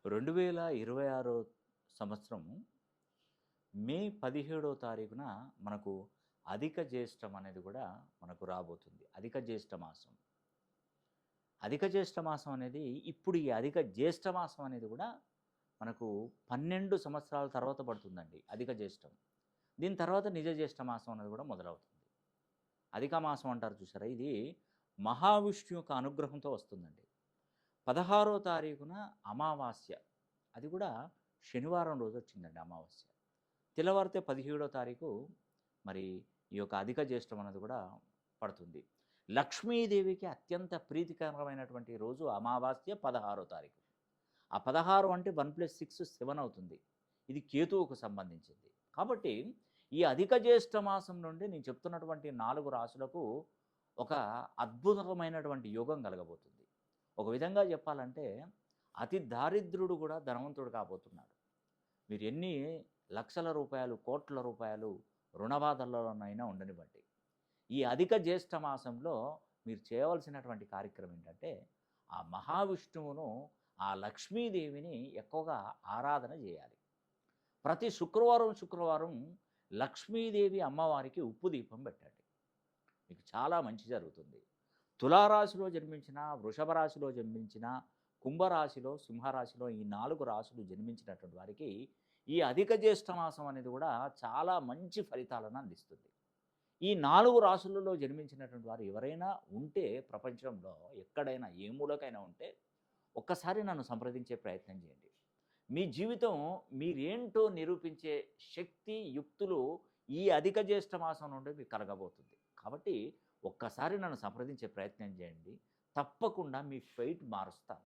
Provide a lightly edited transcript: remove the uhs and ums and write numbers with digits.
2026 సంవత్సరము మే 17వ తారీఖున మనకు అధిక జ్యేష్టం అనేది కూడా మనకు రాబోతుంది. అధిక జ్యేష్ఠ మాసం. అధిక జ్యేష్ఠ మాసం అనేది ఇప్పుడు ఈ అధిక జ్యేష్ఠ మాసం అనేది కూడా మనకు 12 సంవత్సరాల తర్వాత పడుతుందండి అధిక జ్యేష్టం. దీని తర్వాత నిజ జ్యేష్ఠ మాసం అనేది కూడా మొదలవుతుంది. అధిక మాసం అంటారు చూసారా, ఇది మహావిష్ణువు యొక్క అనుగ్రహంతో వస్తుందండి. 16వ తారీఖున అమావాస్య, అది కూడా శనివారం రోజు వచ్చిందండి అమావాస్య. తెల్లవారితే 17వ తారీఖు మరి ఈ యొక్క అధిక జ్యేష్టం అనేది కూడా పడుతుంది. లక్ష్మీదేవికి అత్యంత ప్రీతికరమైనటువంటి రోజు అమావాస్య 16వ తారీఖు. ఆ 16 అంటే 1+6 7 అవుతుంది. ఇది కేతువుకు సంబంధించింది. కాబట్టి ఈ అధిక జ్యేష్ఠ మాసం నుండి నేను చెప్తున్నటువంటి 4 రాశులకు ఒక అద్భుతమైనటువంటి యోగం కలగబోతుంది. ఒక విధంగా చెప్పాలంటే అతి దారిద్రుడు కూడా ధనవంతుడు కాబోతున్నాడు. మీరు ఎన్ని లక్షల రూపాయలు, కోట్ల రూపాయలు రుణబాధల్లోనైనా ఉండనివ్వండి, ఈ అధిక జ్యేష్ఠ మాసంలో మీరు చేయవలసినటువంటి కార్యక్రమం ఏంటంటే ఆ మహావిష్ణువును, ఆ లక్ష్మీదేవిని ఎక్కువగా ఆరాధన చేయాలి. ప్రతి శుక్రవారం లక్ష్మీదేవి అమ్మవారికి ఉప్పు దీపం పెట్టండి. మీకు చాలా మంచి జరుగుతుంది. తులారాశిలో జన్మించిన, వృషభ రాశిలో జన్మించిన, కుంభరాశిలో, సింహరాశిలో ఈ 4 రాశులు జన్మించినటువంటి వారికి ఈ అధిక జ్యేష్ఠ మాసం అనేది కూడా చాలా మంచి ఫలితాలను అందిస్తుంది. ఈ 4 రాశులలో జన్మించినటువంటి వారు ఎవరైనా ఉంటే ప్రపంచంలో ఎక్కడైనా ఏ మూలకైనా ఉంటే ఒక్కసారి నన్ను సంప్రదించే ప్రయత్నం చేయండి. మీ జీవితం మీరేంటో నిరూపించే శక్తి, యుక్తులు ఈ అధిక జ్యేష్ఠ మాసం నుండి మీకు కలగబోతుంది. కాబట్టి ఒక్కసారి నన్ను సంప్రదించే ప్రయత్నం చేయండి. తప్పకుండా మీ ఫెయిట్ మారుస్తాను.